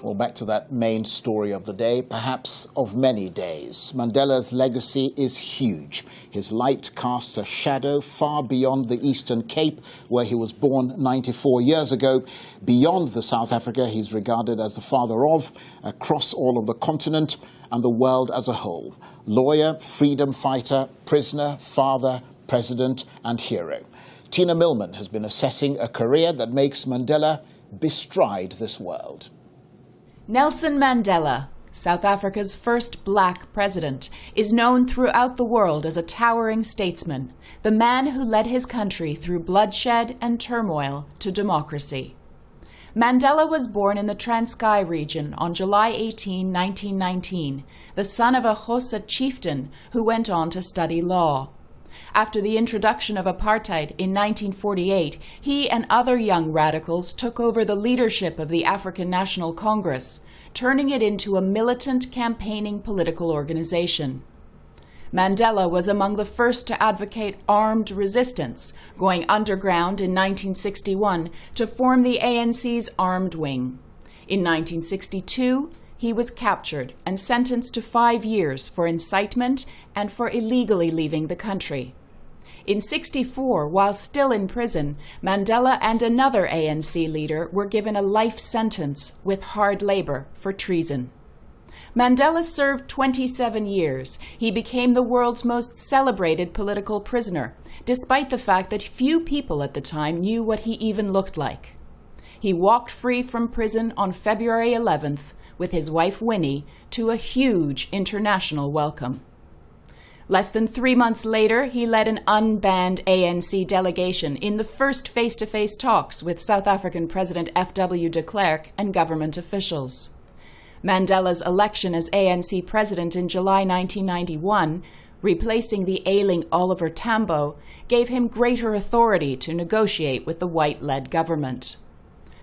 Well, back to that main story of the day, perhaps of many days. Mandela's legacy is huge. His light casts a shadow far beyond the Eastern Cape, where he was born 94 years ago. Beyond the South Africa he's regarded as the father of, across all of the continent and the world as a whole. Lawyer, freedom fighter, prisoner, father, president and hero. Tina Millman has been assessing a career that makes Mandela bestride this world. Nelson Mandela, South Africa's first black president, is known throughout the world as a towering statesman, the man who led his country through bloodshed and turmoil to democracy. Mandela was born in the Transkei region on July 18, 1919, the son of a Xhosa chieftain who went on to study law. After the introduction of apartheid in 1948, he and other young radicals took over the leadership of the African National Congress, turning it into a militant campaigning political organization. Mandela was among the first to advocate armed resistance, going underground in 1961 to form the ANC's armed wing. In 1962, he was captured and sentenced to 5 years for incitement and for illegally leaving the country. In 1964, while still in prison, Mandela and another ANC leader were given a life sentence with hard labor for treason. Mandela served 27 years. He became the world's most celebrated political prisoner, despite the fact that few people at the time knew what he even looked like. He walked free from prison on February 11th with his wife Winnie to a huge international welcome. Less than 3 months later, he led an unbanned ANC delegation in the first face-to-face talks with South African President F.W. de Klerk and government officials. Mandela's election as ANC president in July 1991, replacing the ailing Oliver Tambo, gave him greater authority to negotiate with the white-led government.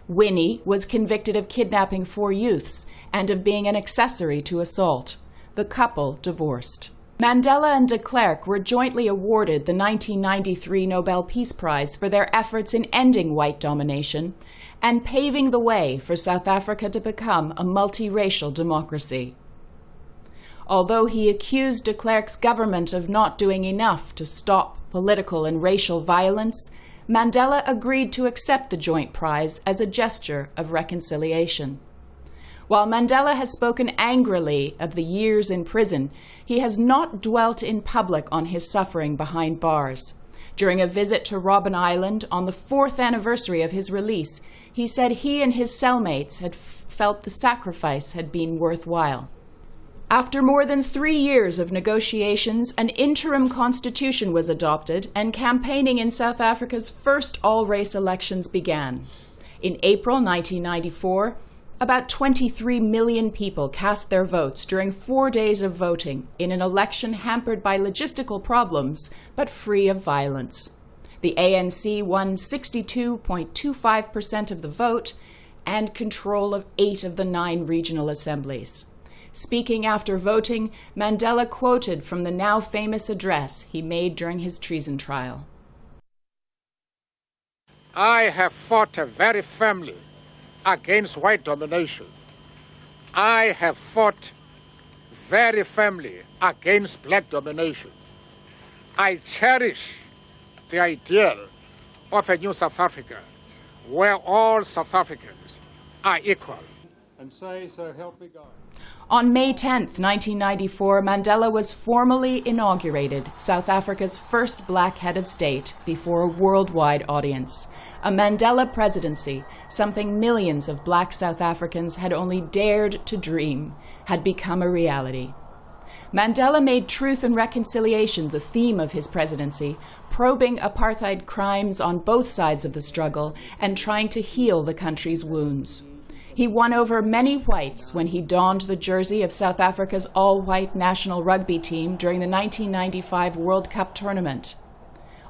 Winnie was convicted of kidnapping 4 youths and of being an accessory to assault. The couple divorced. Mandela and de Klerk were jointly awarded the 1993 Nobel Peace Prize for their efforts in ending white domination and paving the way for South Africa to become a multiracial democracy. Although he accused de Klerk's government of not doing enough to stop political and racial violence, Mandela agreed to accept the joint prize as a gesture of reconciliation. While Mandela has spoken angrily of the years in prison, he has not dwelt in public on his suffering behind bars. During a visit to Robben Island on the 4th anniversary of his release, he said he and his cellmates had felt the sacrifice had been worthwhile. After more than 3 years of negotiations, an interim constitution was adopted and campaigning in South Africa's first all-race elections began. In April 1994, about 23 million people cast their votes during 4 days of voting in an election hampered by logistical problems, but free of violence. The ANC won 62.25% of the vote and control of 8 of the 9 regional assemblies. Speaking after voting, Mandela quoted from the now famous address he made during his treason trial. I have fought very firmly against white domination. I have fought very firmly against black domination. I cherish the ideal of a new South Africa where all South Africans are equal. And say, so help me God. On May 10, 1994, Mandela was formally inaugurated, South Africa's first black head of state, before a worldwide audience. A Mandela presidency, something millions of black South Africans had only dared to dream, had become a reality. Mandela made truth and reconciliation the theme of his presidency, probing apartheid crimes on both sides of the struggle and trying to heal the country's wounds. He won over many whites when he donned the jersey of South Africa's all-white national rugby team during the 1995 World Cup tournament.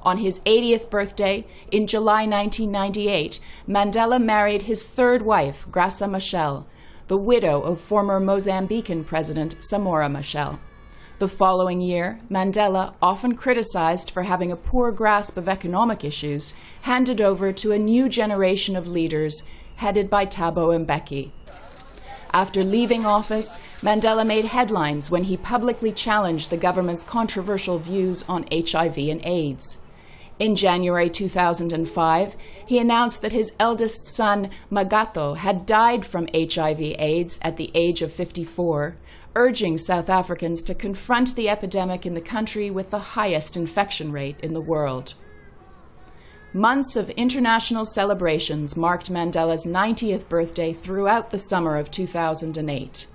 On his 80th birthday, in July 1998, Mandela married his third wife, Graça Machel, the widow of former Mozambican President Samora Machel. The following year, Mandela, often criticized for having a poor grasp of economic issues, handed over to a new generation of leaders headed by Thabo Mbeki. After leaving office, Mandela made headlines when he publicly challenged the government's controversial views on HIV and AIDS. In January 2005, he announced that his eldest son, Magato, had died from HIV/AIDS at the age of 54, urging South Africans to confront the epidemic in the country with the highest infection rate in the world. Months of international celebrations marked Mandela's 90th birthday throughout the summer of 2008.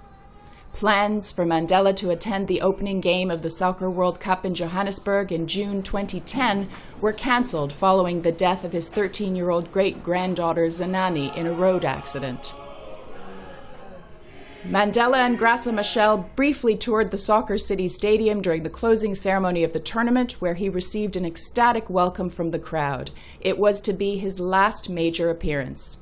Plans for Mandela to attend the opening game of the Soccer World Cup in Johannesburg in June 2010 were cancelled following the death of his 13-year-old great-granddaughter Zenani in a road accident. Mandela and Graça Machel briefly toured the Soccer City Stadium during the closing ceremony of the tournament, where he received an ecstatic welcome from the crowd. It was to be his last major appearance.